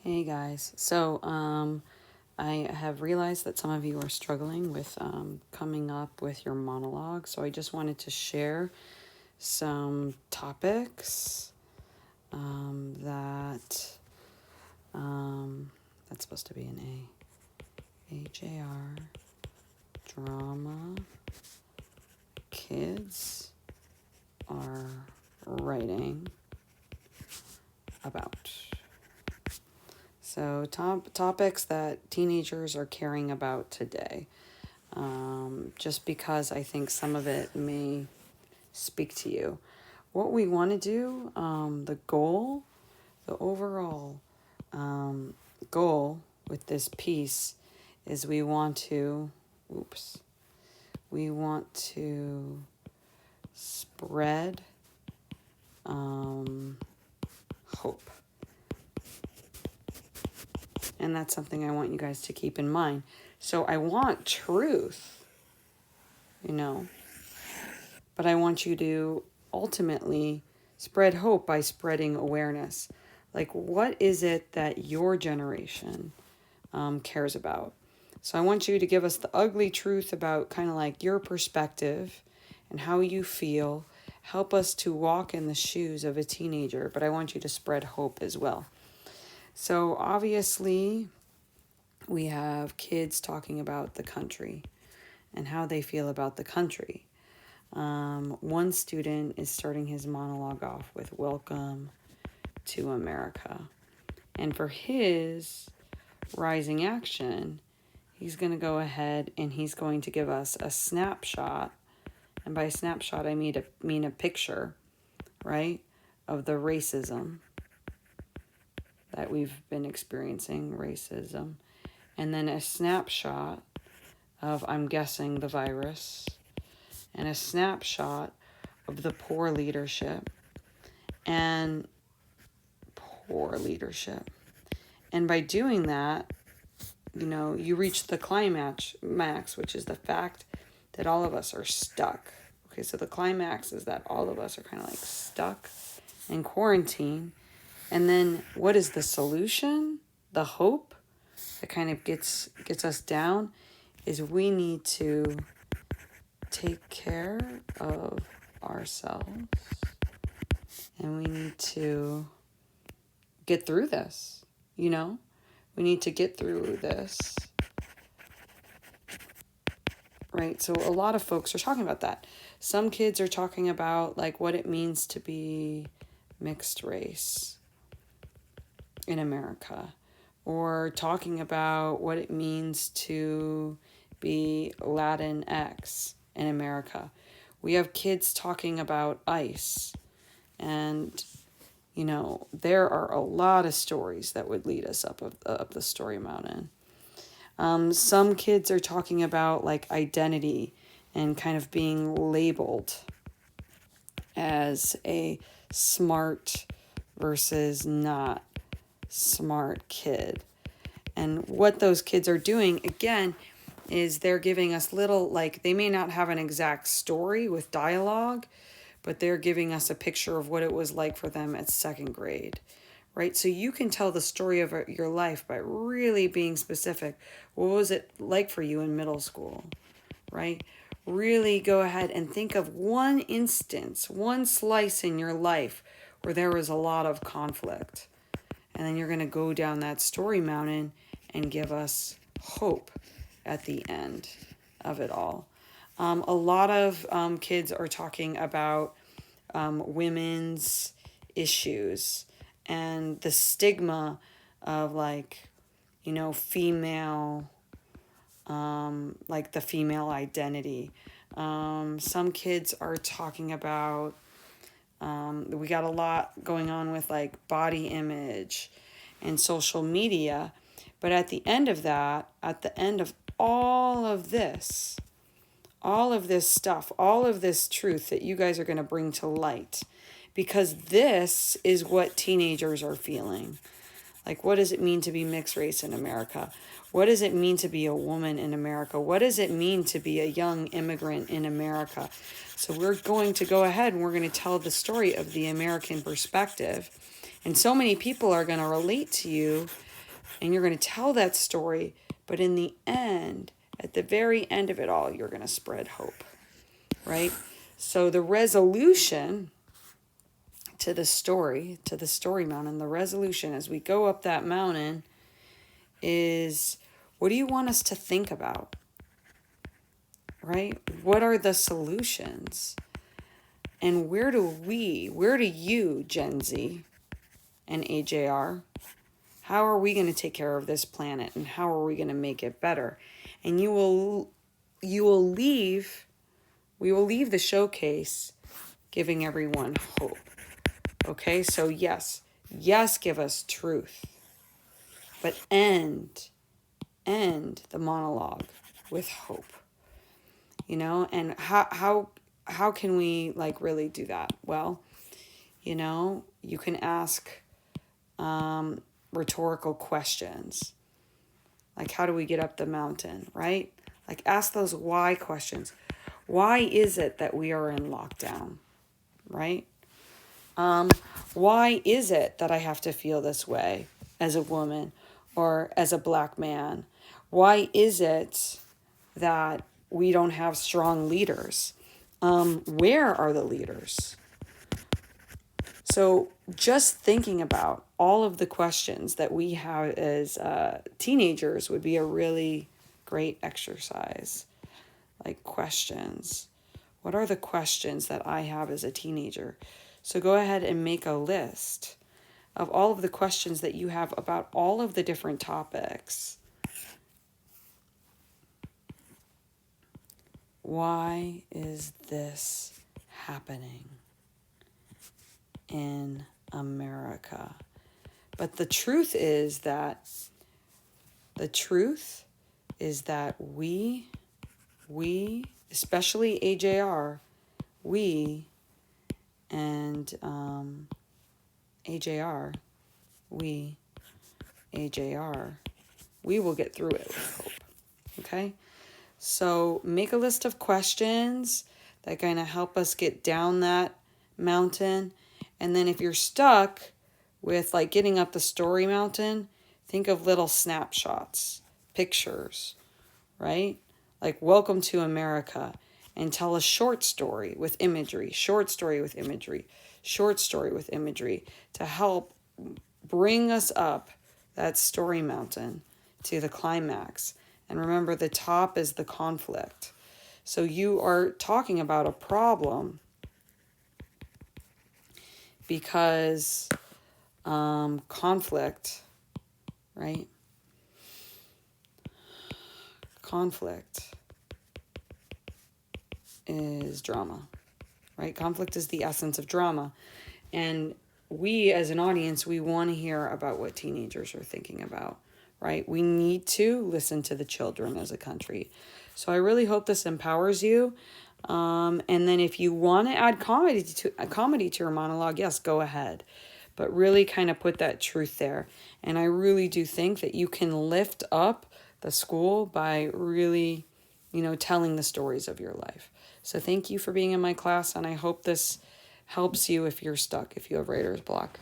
Hey guys. I have realized that some of you are struggling with coming up with your monologue. So I just wanted to share some topics that that's supposed to be an AJR drama kids are writing about. So topics that teenagers are caring about today. Just because I think some of it may speak to you. What we want to do, the goal, the overall goal with this piece is we want to spread hope. And that's something I want you guys to keep in mind. So I want truth, but I want you to ultimately spread hope by spreading awareness. Like, what is it that your generation cares about? So I want you to give us the ugly truth about kind of like your perspective and how you feel. Help us to walk in the shoes of a teenager, but I want you to spread hope as well. So obviously, we have kids talking about the country and how they feel about the country. One student is starting his monologue off with "Welcome to America." And for his rising action, he's going to go ahead and he's going to give us a snapshot. And by snapshot, I mean a picture, right, of the racism that we've been experiencing, racism. And then a snapshot of, I'm guessing, the virus. And a snapshot of the poor leadership. And by doing that, you reach the climax, which is the fact that all of us are stuck. Okay, so the climax is that all of us are kind of like stuck in quarantine. And then what is the solution? The hope that kind of gets us down is we need to take care of ourselves. And we need to get through this, We need to get through this. Right? So a lot of folks are talking about that. Some kids are talking about like what it means to be mixed race in America, or talking about what it means to be Latinx in America. We have kids talking about ICE, and there are a lot of stories that would lead us up the story mountain. Some kids are talking about like identity and kind of being labeled as a smart versus not smart kid. And what those kids are doing, again, is they're giving us little, like, they may not have an exact story with dialogue, but they're giving us a picture of what it was like for them at second grade, right? So you can tell the story of your life by really being specific. What was it like for you in middle school, right? Really go ahead and think of one instance, one slice in your life where there was a lot of conflict. And then you're going to go down that story mountain and give us hope at the end of it all. A lot of kids are talking about women's issues and the stigma of female, like the female identity. Some kids are talking about, we got a lot going on with like body image and social media. But at the end of that, at the end of all of this stuff, all of this truth that you guys are going to bring to light, because this is what teenagers are feeling. Like, what does it mean to be mixed race in America? What does it mean to be a woman in America? What does it mean to be a young immigrant in America? So we're going to go ahead and we're going to tell the story of the American perspective. And so many people are going to relate to you And you're going to tell that story, but in the end, at the very end of it all, you're going to spread hope, right? So the resolution to the story mountain, the resolution as we go up that mountain is, what do you want us to think about, right? What are the solutions? And where do you, Gen Z and AJR, how are we going to take care of this planet, and how are we going to make it better? And we will leave the showcase giving everyone hope. Okay, so yes, give us truth, but end the monologue with hope. And how can we really do that? Well, you can ask rhetorical questions. Like, how do we get up the mountain, right? Like, ask those why questions. Why is it that we are in lockdown, right? Why is it that I have to feel this way as a woman or as a Black man? Why is it that we don't have strong leaders? Where are the leaders? So just thinking about all of the questions that we have as teenagers would be a really great exercise. Like, questions. What are the questions that I have as a teenager? So go ahead and make a list of all of the questions that you have about all of the different topics. Why is this happening in America? But the truth is that we, especially AJR, we will get through it with hope. Okay? So make a list of questions that are going to help us get down that mountain. And then if you're stuck with getting up the story mountain, think of little snapshots, pictures, right? Like, welcome to America, and tell a short story with imagery to help bring us up that story mountain to the climax. And remember, the top is the conflict. So you are talking about a problem because conflict, right? Conflict is drama, right? Conflict is the essence of drama. And we, as an audience, we want to hear about what teenagers are thinking about, right? We need to listen to the children as a country. So I really hope this empowers you. And then if you want to add comedy to your monologue, yes, go ahead. But really kind of put that truth there. And I really do think that you can lift up the school by really, telling the stories of your life. So thank you for being in my class, and I hope this helps you if you're stuck, if you have writer's block.